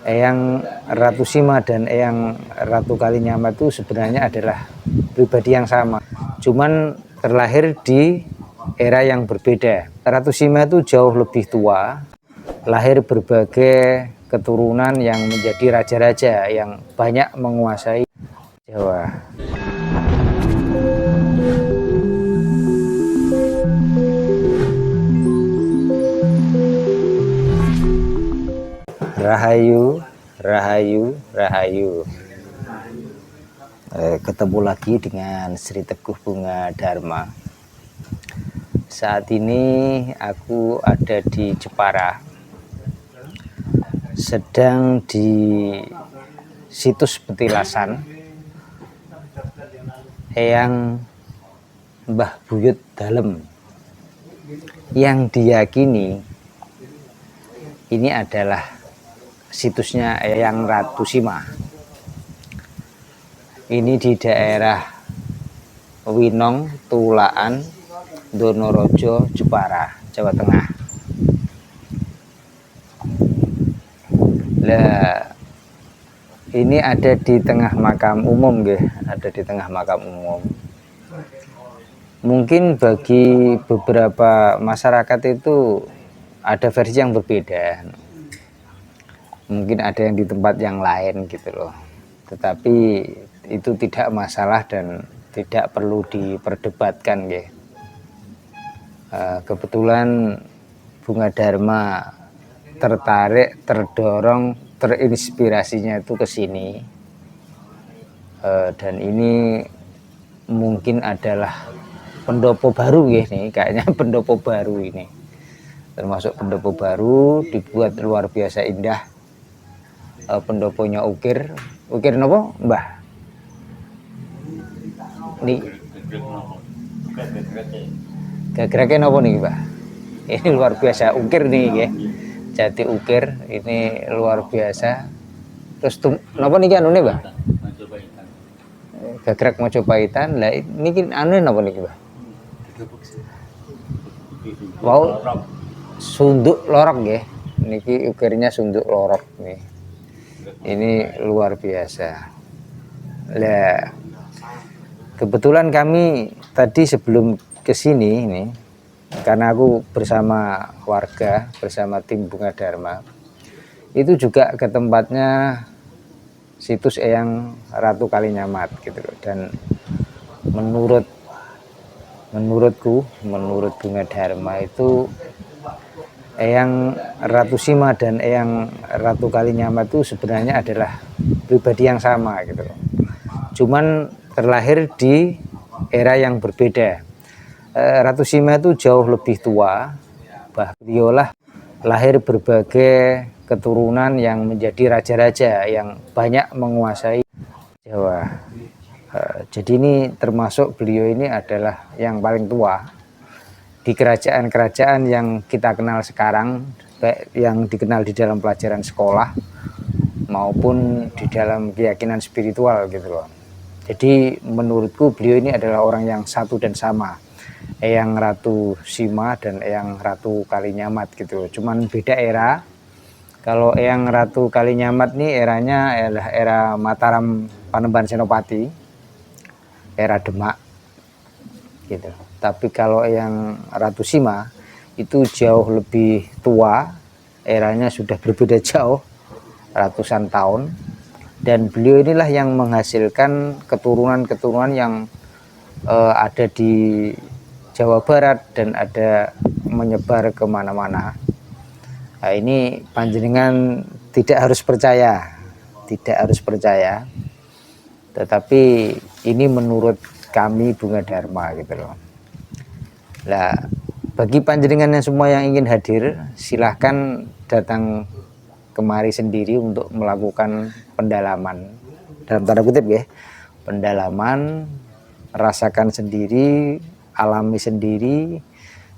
Eyang Ratu Sima dan Eyang Ratu Kalinyamat itu sebenarnya adalah pribadi yang sama, cuman terlahir di era yang berbeda. Ratu Sima itu jauh lebih tua, lahir berbagai keturunan yang menjadi raja-raja yang banyak menguasai Jawa. Rahayu, Rahayu, Rahayu. Ketemu lagi dengan Sri Teguh Bunga Dharma. Saat ini aku ada di Jepara, sedang di situs petilasan Eyang Mbah Buyut Dalem, yang diyakini ini adalah situsnya Eyang Ratu Sima. Ini di daerah Winong, Tulaan, Donorojo, Jepara, Jawa Tengah. Lah, ini ada di tengah makam umum, ada di tengah makam umum. Mungkin bagi beberapa masyarakat itu ada versi yang berbeda. Mungkin ada yang di tempat yang lain gitu loh. Tetapi itu tidak masalah dan tidak perlu diperdebatkan, ya. Kebetulan Bunga Dharma tertarik, terdorong, terinspirasinya itu ke sini. Dan ini mungkin adalah pendopo baru, ya, nih kayaknya pendopo baru ini. Termasuk pendopo baru, dibuat luar biasa indah. Pendoponya ukir nopo Mbah? Nih gagrake nopo nih, Mbah? Ini luar biasa ukir nih, ya. Jati ukir ini luar biasa. Terus nopo niki anune, Mbah? Gagrag Mojopaitan. Lah niki anune nopo niki, Mbah? Wow, sunduk lorok, ya. Niki ukirnya sunduk lorok nih. Ini luar biasa. Lah, kebetulan kami tadi sebelum kesini ini, karena aku bersama warga, bersama tim Bunga Dharma, itu juga ke tempatnya situs Eyang Ratu Kalinyamat gitu loh. Dan menurut Bunga Dharma itu Eyang Ratu Sima dan Eyang Ratu Kalinyamat itu sebenarnya adalah pribadi yang sama gitu loh. Cuman terlahir di era yang berbeda. Ratu Sima itu jauh lebih tua, bahkan beliaulah lahir berbagai keturunan yang menjadi raja-raja yang banyak menguasai Jawa. Jadi ini termasuk beliau ini adalah yang paling tua di kerajaan-kerajaan yang kita kenal sekarang, baik yang dikenal di dalam pelajaran sekolah maupun di dalam keyakinan spiritual gitu loh. Jadi menurutku beliau ini adalah orang yang satu dan sama, Eyang Ratu Sima dan Eyang Ratu Kalinyamat gitu. Cuman beda era. Kalau Eyang Ratu Kalinyamat nih eranya adalah era Mataram Panembahan Senopati, era Demak gitu. Tapi kalau Eyang Ratu Sima itu jauh lebih tua, eranya sudah berbeda jauh, ratusan tahun. Dan beliau inilah yang menghasilkan keturunan-keturunan yang ada di Jawa Barat dan ada menyebar kemana-mana. Nah, ini panjenengan tidak harus percaya, tetapi ini menurut kami Bunga Dharma gitu loh. Nah, bagi panjenengan yang semua yang ingin hadir, silahkan datang kemari sendiri untuk melakukan pendalaman, dalam tanda kutip, ya, pendalaman, rasakan sendiri, alami sendiri,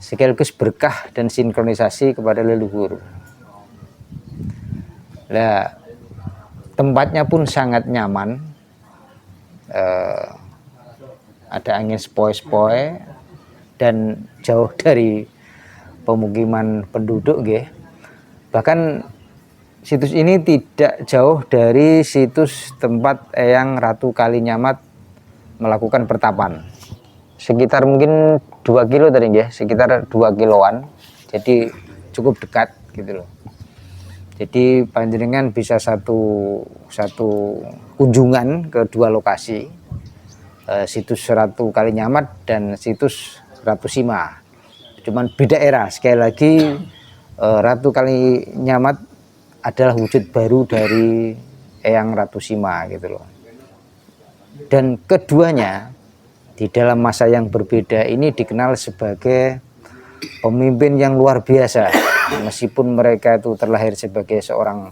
sekaligus berkah dan sinkronisasi kepada leluhur. Nah, tempatnya pun sangat nyaman, ada angin sepoi-sepoi dan jauh dari pemukiman penduduk, Bahkan situs ini tidak jauh dari situs tempat Eyang Ratu Kalinyamat melakukan pertapan. Sekitar mungkin 2 kilo tadi ya, sekitar 2 kiloan. Jadi cukup dekat gitu loh. Jadi panjenengan bisa satu kunjungan ke dua lokasi, situs Ratu Kalinyamat dan situs Ratu Sima. Cuman beda era. Sekali lagi Ratu Kalinyamat adalah wujud baru dari Eyang Ratu Sima gitu loh. Dan keduanya di dalam masa yang berbeda ini dikenal sebagai pemimpin yang luar biasa. Meskipun mereka itu terlahir sebagai seorang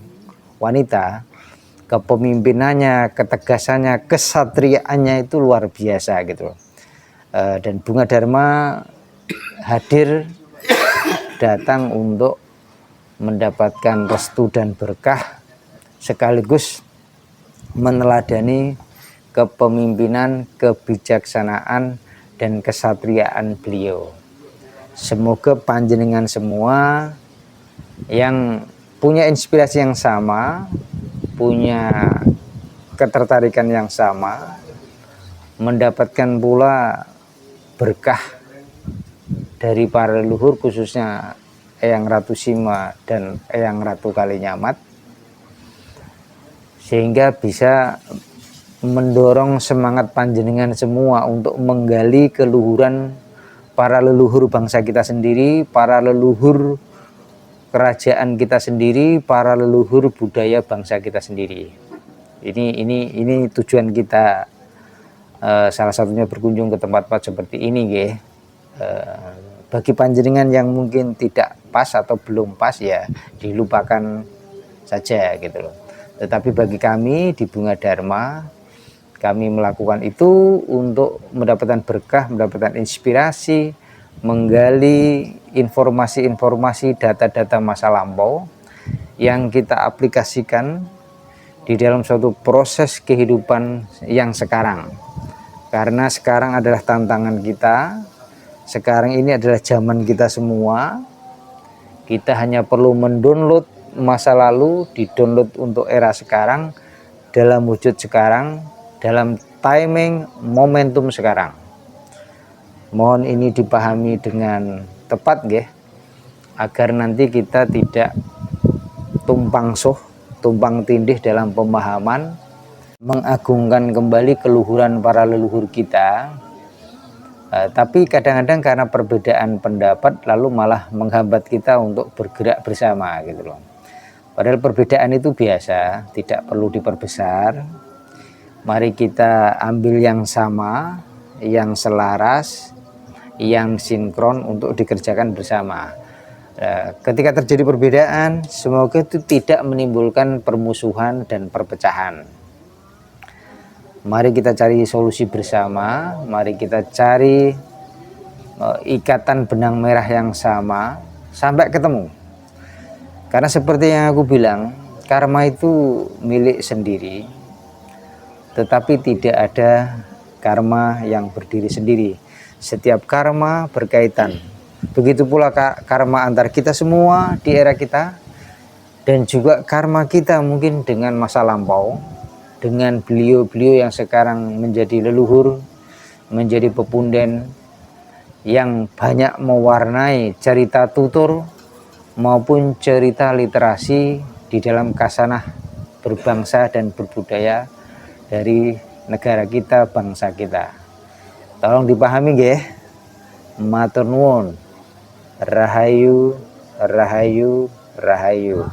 wanita, kepemimpinannya, ketegasannya, kesatriaannya itu luar biasa gitu. Dan Bunga Dharma hadir datang untuk mendapatkan restu dan berkah sekaligus meneladani kepemimpinan, kebijaksanaan, dan kesatriaan beliau. Semoga panjenengan semua yang punya inspirasi yang sama, punya ketertarikan yang sama, mendapatkan pula berkah dari para leluhur, khususnya Eyang Ratu Sima dan Eyang Ratu Kalinyamat, sehingga bisa mendorong semangat panjenengan semua untuk menggali keluhuran para leluhur bangsa kita sendiri, para leluhur kerajaan kita sendiri, para leluhur budaya bangsa kita sendiri. Ini tujuan kita, salah satunya berkunjung ke tempat-tempat seperti ini, bagi panjenengan yang mungkin tidak pas atau belum pas, ya dilupakan saja gitu loh. Tetapi bagi kami di Bunga Dharma, kami melakukan itu untuk mendapatkan berkah, mendapatkan inspirasi, menggali informasi-informasi, data-data masa lampau yang kita aplikasikan di dalam suatu proses kehidupan yang sekarang. Karena sekarang adalah tantangan kita, sekarang ini adalah zaman kita semua. Kita hanya perlu mendownload masa lalu, didownload untuk era sekarang, dalam wujud sekarang, dalam timing momentum sekarang. Mohon ini dipahami dengan tepat agar nanti kita tidak tumpang tindih dalam pemahaman, mengagungkan kembali keluhuran para leluhur kita. Tapi kadang-kadang karena perbedaan pendapat lalu malah menghambat kita untuk bergerak bersama gitu loh. Padahal perbedaan itu biasa, tidak perlu diperbesar. Mari kita ambil yang sama, yang selaras, yang sinkron untuk dikerjakan bersama. Ketika terjadi perbedaan, semoga itu tidak menimbulkan permusuhan dan perpecahan. Mari kita cari solusi bersama, mari kita cari ikatan benang merah yang sama sampai ketemu. Karena seperti yang aku bilang, karma itu milik sendiri, tetapi tidak ada karma yang berdiri sendiri. Setiap karma berkaitan. Begitu pula karma antar kita semua di era kita, dan juga karma kita mungkin dengan masa lampau, dengan beliau-beliau yang sekarang menjadi leluhur, menjadi pepunden yang banyak mewarnai cerita tutur maupun cerita literasi di dalam kasanah berbangsa dan berbudaya dari negara kita, bangsa kita. Tolong dipahami matur nuwun. Rahayu, rahayu, rahayu.